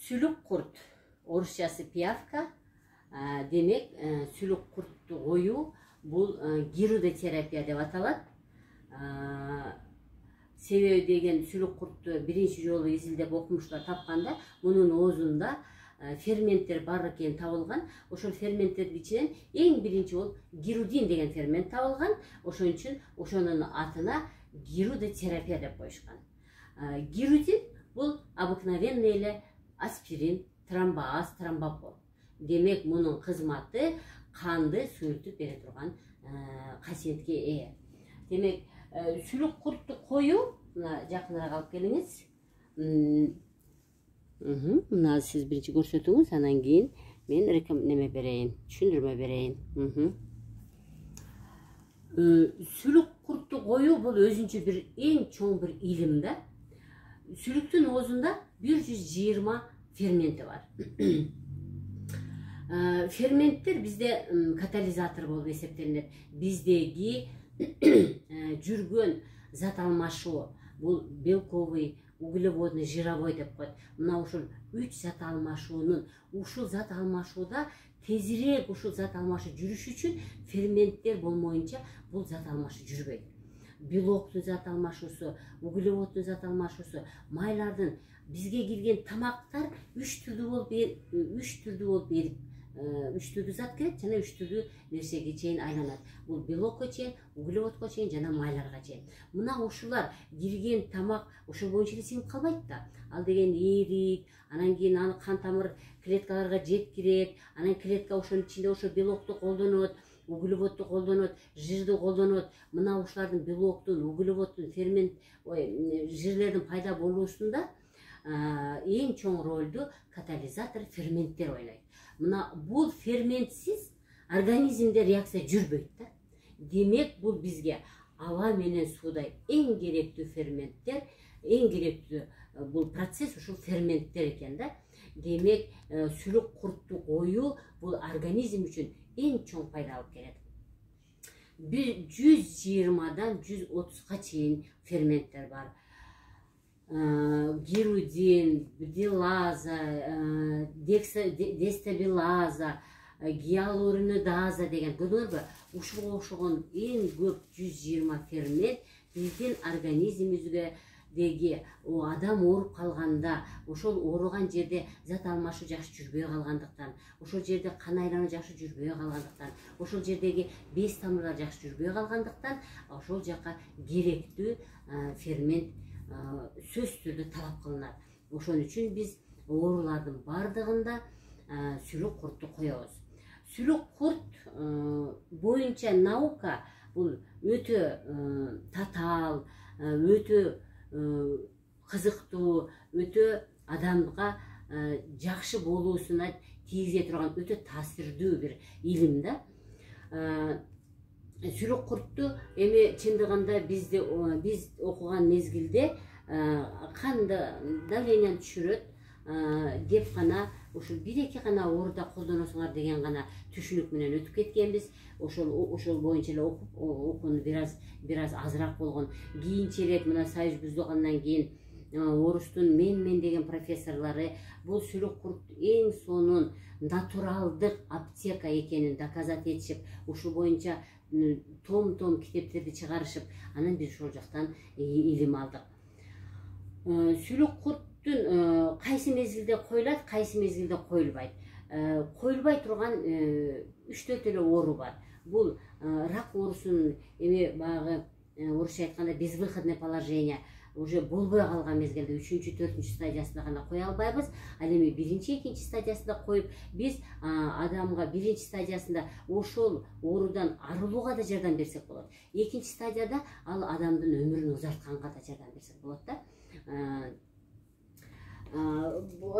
Сүлүк курт, орусчасы пиявка, демек сүлүк куртту коюу бул гирудотерапия деп аталат. Себеби деген сүлүк куртту биринчи жолу изилдеп окумуштар тапканда мунун оозунда ферменттер бар экени табылган. Ошол ферменттердин ичинен эң биринчи ол гирудин деген фермент табылган. Ошон үчүн ошонун атына гирудотерапия деп коюшкан. Гирудин бул обыкновенный эле аспирин, тромбоаз, тромбофон. Демек мунун кызматы канды суюртуп бере турган касиетке ээ. Демек сүлүк куртту коюу, мына жакыныраак алып келиңиз. Мына сиз биринчи көрсөтүңүз, анан кийин мен неме берейин, түшүндүрмө берейин. Сүлүк куртту коюу бул өзүнчө бир эң чоң бир илим да. Сүлүктүн оозунда 120 ферменти бар. Ферменттер бизде катализатор болуп эсептелинет. Биздеги жүргөн зат алмашуу, бул белковый, углеводный, жировой деп коет. Мына ушул 3 зат алмашуунун, ушул зат алмашууда тезирээк ушул зат алмашуу жүрүш үчүн ферменттер болмоюнча бул зат алмашуу жүрбөйт. Белоктун зат алмашуусу, углеводдун зат алмашуусу, майлардын, бизге кирген тамактар 3 түрдүү болуп берип, 3 түрдүү зат кирет жана 3 түрдүү нерсеге чейин айланат. Бул белокко чейин, углеводко чейин жана майларга чейин. Мына ушулар кирген тамак ошол боюнча эле сиңип калбайт да. Ал деген эрийт, анан кийин аны кан тамыр клеткаларга жеткирет, анан клетка ошонун ичинде ошо белокту колдонот, углеводду колдонот, жирди колдонот. Мына ушулардын белоктун, углеводдун, фермент, жирлердин пайда болуусунда эң чоң ролду катализатор ферменттер ойнойт. Мына бул ферментсиз организмде реакция жүрбөйт да. Демек бул бизге аба менен сууда эң керектүү ферменттер, эң керектүү бул процесс ушул ферменттер экен да. Демек сүлүк куртту коюу бул организм үчүн эң чоң пайда алып келет. 120дан 130га чейин ферменттер бар. Гирудин, бдилаза, дестабилаза, гиалуринидаза деген көрдүңүзбү? Ушуга окшогон эң көп 120 фермент биздин организмибизге деги адам ооруп калганда, ошол ооруган жерде зат алмашуу жакшы жүрбөй калгандыктан, ошол жерде кан айлануу жакшы жүрбөй калгандыктан, ошол жердеги без тамырлар жакшы жүрбөй калгандыктан, ошол жака керектүү фермент сөзсүз түрдө талап кылынат. Ошон үчүн биз оорулардын бардыгында сүлүк куртту коебуз. Сүлүк курт боюнча наука бул өтө татаал, өтө кызыктуу, өтө адамга жакшы болуусуна тийгизе турган өтө таасирдүү бир илим да. Сүлүк куртту эми чындыгында биз окуган мезгилде канды давленияны түшүрөт деп гана, ушул 1-2 гана ооруда колдоносуңар деген гана түшүнүк менен өтүп кеткенбиз. Ошол боюнча эле окууну бир аз азыраак болгон. Кийинчерээк мына Союз бузулгандан кийин орустун мен деген профессорлору бул сүлүк курт эң сонун натуралдык аптека экенин доказать этишип, ушул боюнча том китептерди чыгарышып, анан биз ошол жактан илим алдык. Сүлүк курттун кайсы мезгилде коюлат, кайсы мезгилде коюлбайт. Коюлбай турган 3-4 эле оору бар. Бул рак оорусунун эми баягы орусча айтканда безвыходное положение уже болбой калган мезгилде 3-4 стадиясында гана кое албайбыз. Ал эми 1-2 стадиясында коюп, биз адамга 1 стадиясында ошол оорудан арылууга да жардам берсек болот. 2 стадияда ал адамдын өмүрүн узартканга да жардам берсек болот да.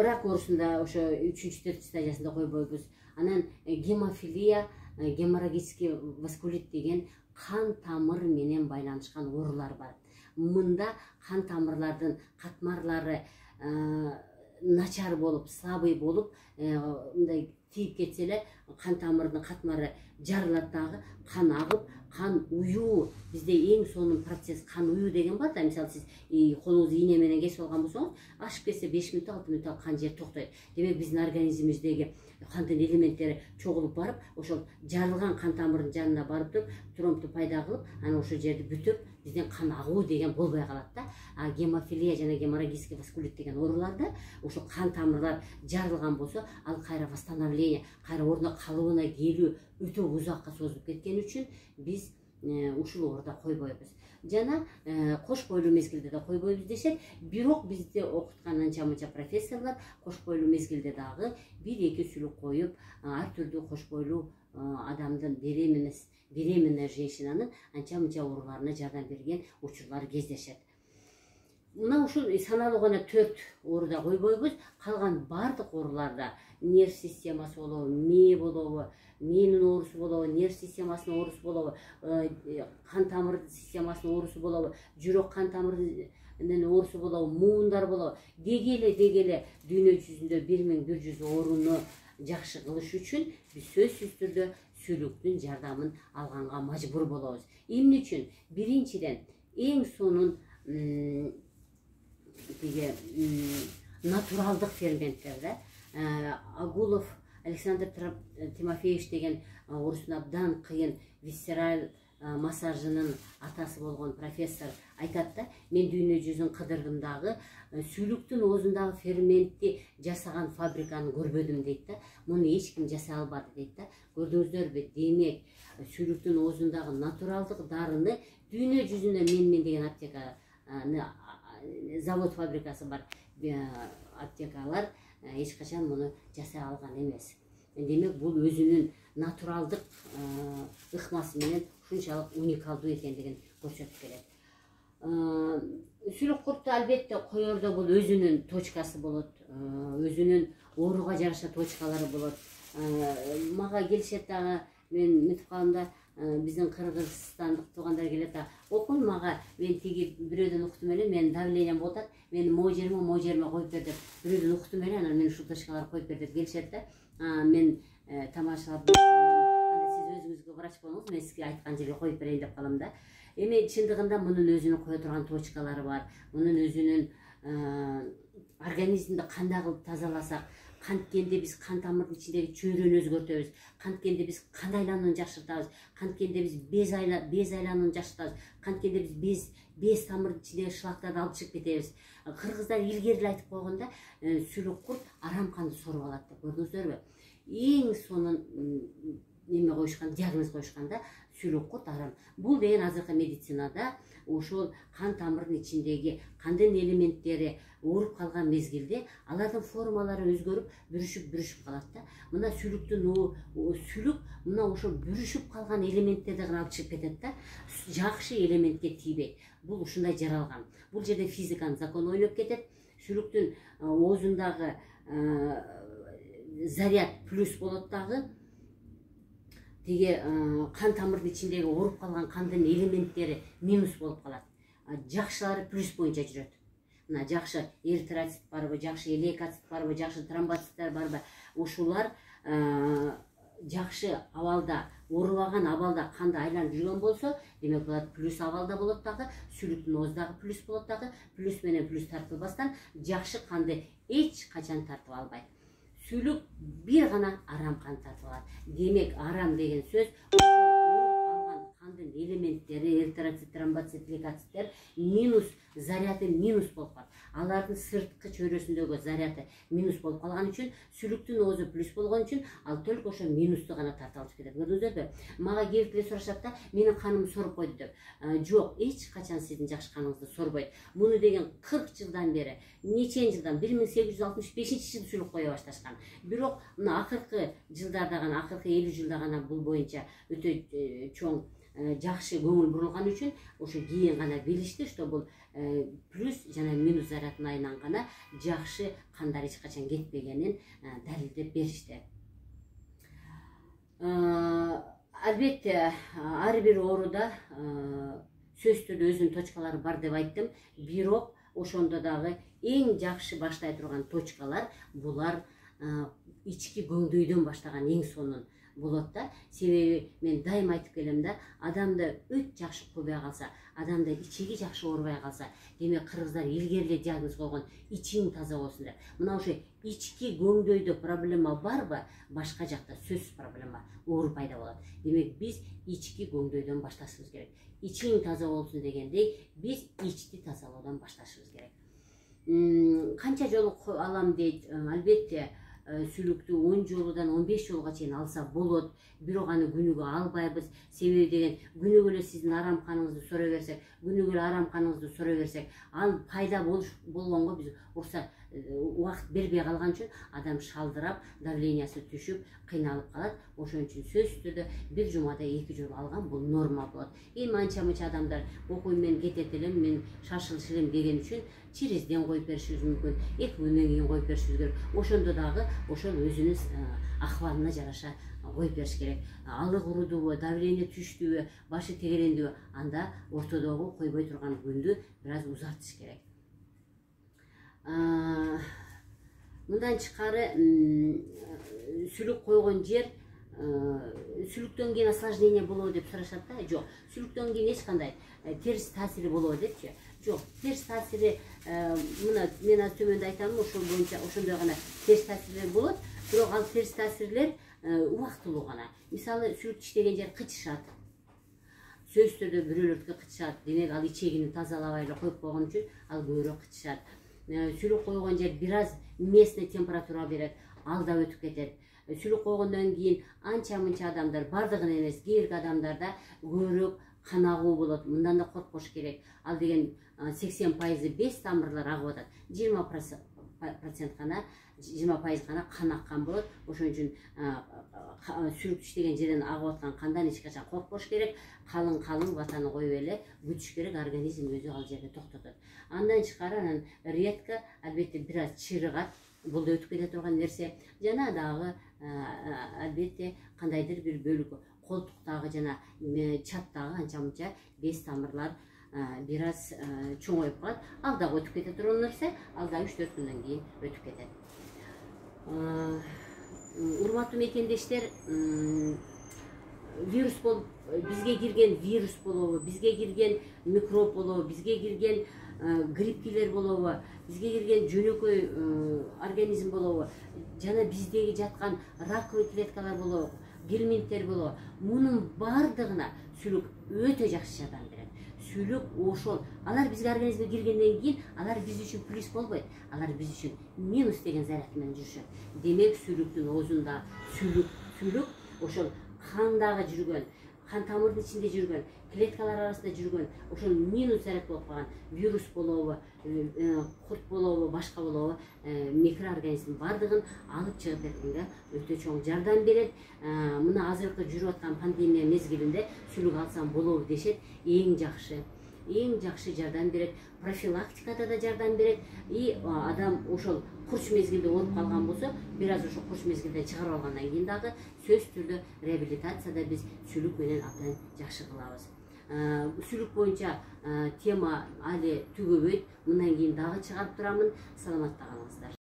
Рак оорусунда ошо 3-4 стадиясында койбойбуз. Анан гемофилия, геморрагический васкулит деген кан тамыр менен байланышкан оорулар бар. Мында кан тамырлардын катмарлары начар болуп, слабый болуп, мындай тийип кетсе эле кан тамырдын катмары жарылат дагы, кан агып, кан уюу. Бизде эң сонун процесс кан уюу деген бар да. Мисалы сиз колуңузду ийне менен кесип алган болсоңуз, ашып кетсе 5 мүнөттө 6 мүнөттө кан жер токтойт. Демек биздин организмибиздеги кандын элементтери чогулуп барып, ошол жарылган кан тамырдын жанына барып туруп, тромбду пайда кылып, анан ошол жерди бүтүп, бизден кан агуу деген болбой калат да. А гемофилия жана геморрагический васкулит деген ооруларда ошол кан тамырлар жарылган болсо, ал кайра восстановление, кайра ордуна калыбына келүү өтө узакка созулуп кеткен үчүн биз ушул ооруда койбойбуз. Жана кош бойлуу мезгилде да койбойбуз дешет. Бирок бизде окуткан анча мынча профессорлор кош бойлуу мезгилде дагы 1-2 сүлүк коюп, ар түрдүү кош бойлуу адамдын беременная женщинанын анча мынча ооруларына жардам берген учурлар кездешет. Мына ушул саналуу гана 4 ооруда койбойбуз. Калган бардык ооруларда нерв системасы болобу, мээ болобу, мээнин оорусу болобу, нерв системасынын оорусу болобу, кан тамыр системасынын оорусу болобу, жүрөк кан тамырынын оорусу болобу, муундар болобу, деги эле дүйнө жүзүндө 1100 ооруну жакшы кылыш үчүн биз сөзсүз түрдө сүлүктүн жардамын алганга мажбур болобуз. Эмне үчүн? Биринчиден эң сонун натуралдык ферменттер да. Агулов Александр Тимофеевич деген орустун абдан кыйын висцераль массажынын атасы болгон профессор айтат да, мен дүйнө жүзүн кыдырдым дагы, сүлүктүн оозундагы ферментти жасаган фабриканы көрбөдүм дейт да. Муну эч ким жасай албады дейт да. Көрдүңүздөрбү? Демек, сүлүктүн оозундагы натуралдык дарыны дүйнө жүзүндө мен деген аптека завод фабрикасы бар аптекалар эч качан муну жасай алган эмес. Демек, бул өзүнүн натуралдык ыкмасы менен ушунчалык уникалдуу экендигин көрсөтүп келет. Сүлүк куртту албетте коердо бул өзүнүн точкасы болот, өзүнүн ооруга жараша точкалары болот. Мага келишет дагы, мен мынтип калдым да, биздин кыргызстандык туугандар келет да, окуй мага, мен тиги бирөөдөн уктум эле, менин давлением болуп атат, мени могу жериме коюп бер деп, бирөөдөн уктум эле, анан мен ушул точкаларды коюп бер деп келишет да. Мен тамашалап, анда сиз өзүңүзгө врач болуңуз, мен сизге айткан жерге коюп берейин деп калам да. Эми чындыгында мунун өзүнүн кое турган точкалары бар, мунун өзүнүн организмди кандай кылып тазаласак, канткенде биз кан тамырдын ичиндеги чөйрөнү өзгөртөбүз, канткенде биз кан айланууну жакшыртабыз, канткенде биз без айланууну жакшыртабыз, канткенде биз без тамырдын ичиндеги шлактарды алып чыгып кетебиз. Кыргыздар илгери эле айтып койгон да, сүлүк курт арам канды соруп алат деп. Көрдүңүздөрбү? Эң сонун неме коюшкан, диагноз коюшкан да, сүлүк курт арам. Бул деген азыркы медицинада ошол кан тамырдын ичиндеги кандын элементтери ооруп калган мезгилде алардын формалары өзгөрүп, бүрүшүп калат да. Мына сүлүк мына ошол бүрүшүп калган элементтерди гана алып чыгып кетет да. Жакшы элементке тийбейт. Бул ушундай жаралган. Бул жерде физиканын закону ойноп кетет. Сүлүктүн оозундагы заряд плюс болот дагы, тиги кан тамырдын ичиндеги ооруп калган кандын элементтери минус болуп калат. Жакшылары плюс боюнча жүрөт. Мына жакшы эритроцит барбы, жакшы лейкоцит барбы, жакшы тромбоциттер барбы, ушулар жакшы абалда, оорубаган абалда канды айланып жүргөн болсо, демек булар плюс абалда болот дагы, сүлүктүн оозундагы плюс болот дагы, плюс менен плюс тартылбастан жакшы канды эч качан тартып албайт. Сүлүк бир гана арам кан тартып алат. Демек, арам деген сөз кандын элементтери, эритроцит, тромбоцит, лейкоциттер минус, заряды минус болуп калат. Алардын сырткы чөйрөсүндөгү заряды минус болуп калган үчүн, сүлүктүн оозу плюс болгон үчүн, ал только ошо минусту гана тартып алып кетет. Көрдүңүздөрбү? Мага келип эле сурашат да, менин каным соруп койду деп. Жок, эч качан сиздин жакшы каныңызды сорбойт. Муну деген 40 жылдан бери, нечен жылдан, 1865-жылы сүлүк кое башташкан. Бирок мына акыркы жылдарда гана, акыркы 50 жылда гана бул боюнча өтө чоң жакшы көңүл бурулган үчүн ошо кийин гана билишти, что бул плюс жана минус зарядынан гана жакшы кандар эч качан кетпегенин далилдеп беришти. Албетте, ар бир ооруда сөзсүз түрдө өзүнүн точкалары бар деп айттым, бирок ошондо дагы эң жакшы баштай турган точкалар булар ички көңдөйдөн баштаган эң сонун болот да. Себеби мен дайым айтып келем да, адамда өт жакшы кубай калса, адамда ичиги жакшы оорубай калса, демек кыргыздар илгери диагноз койгон ичиң таза болсун деп. Мына ошо ички көңдөйдө проблема барбы, башка жакта сөзсүз проблема, оору пайда болот. Демек биз ички көңдөйдөн башташыбыз керек. Ичиң таза болсун дегендей, биз ичти тазалоодон башташыбыз керек. Канча жолу алам дейт, албетте сүлүктү 10 жолудан 15 жолга чейин алса болот, бирок аны күнүгө албайбыз. Себеби деген күнүгө эле сиздин арам каныңызды сора берсек, күнүгө эле арам каныңызды сора берсек, ал пайда болгонго биз уруксат убакыт бербей калган үчүн адам шалдырап, давлениясы түшүп, кыйналып калат. Ошон үчүн сөзсүз түрдө бир жумада 2 жолу алган бул норма болот. Эми анча-мынча адамдар окуй мен кетет элем, мен шашылыш элем деген үчүн через ден коюп беришибиз мүмкүн, 2 күндөн кийин коюп беришибиз керек. Ошондо дагы ошол өзүнүн акыбалына жараша коюп бериш керек. Алы курудубу, давление түштүбү, башы тегерендиби, анда ортодогу койбой турган күндү бир аз узартыш керек. Мындан тышкары сүлүк койгон жер, сүлүктөн кийин осложнение болобу деп сурашат да. Жок, сүлүктөн кийин эч кандай терс таасири болобу депчи. Жок, терс таасири, мына мен аз төмөндө айтамын, ошол боюнча ошондой гана терс таасирлер болот, бирок ал терс таасирлер убактылуу гана. Мисалы, сүлүк иштеген жер кычышат. Сөзсүз түрдө бирөөлөрдүкү кычышат. Демек ал ичегини тазалабай эле коюп койгон үчүн ал көбүрөөк кычышат. Сүлүк койгон жер бир аз местный температура берет, ал да өтүп кетет. Сүлүк койгондон кийин анча-мынча адамдар, бардыгын эмес, кээ бир адамдарда көбүрөөк кан агуу болот. Мындан да коркпош керек. Ал деген 80% бес тамырлар агып атат. 20% гана, 20% гана кан аккан болот. Ошон үчүн сүлүк иштеген жерден агып аткан кандан эч качан коркпош керек. Калың ватаны коюп эле күтүш керек, организм өзү ал жерде токтотот. Андан тышкары анан редко, албетте бир аз чырыгат, бул да өтүп кете турган нерсе. Жана дагы албетте кандайдыр бир бөлүк, колтуктагы жана чаттагы анча-мынча бес тамырлар бир аз чоңоюп калат. Ал дагы өтүп кете турган нерсе, ал дагы 3-4 күндөн кийин өтүп кетет. Урматтуу мекендештер, вирус болуп, бизге кирген вирус болобу, бизге кирген микроб болобу, бизге кирген гриппилер болобу, бизге кирген жөнөкөй организм болобу, жана биздеги жаткан раковый клеткалар болобу, гельминттер болобу, мунун бардыгына сүлүк өтө жакшы жардам берет. Сүлүк ошол, алар бизге организмге киргенден кийин, алар биз үчүн плюс болбойт, алар биз үчүн минус деген заряд менен жүрүшөт. Демек сүлүктүн оозунда сүлүк ошол кандагы жүргөн, кан тамырдын ичинде жүргөн, клеткалар арасында жүргөн, ошол минус заряд болуп калган вирус болобу, курт болобу, башка болобу, микроорганизм бардыгын алып чыгып кеткенге өтө чоң жардам берет. Мына азыркы жүрүп аткан пандемия мезгилинде сүлүк алсам болобу дешет, эң жакшы жардам берет. Профилактикада да жардам берет. И адам ошол курч мезгилде ооруп калган болсо, бир аз ошо курч мезгилден чыгарып алгандан кийин дагы сөзсүз түрдө реабилитацияда биз сүлүк менен абдан жакшы кылабыз. Сүлүк боюнча тема али түгөбөйт. Мындан кийин дагы чыгарып турамын. Саламатта калыңыздар.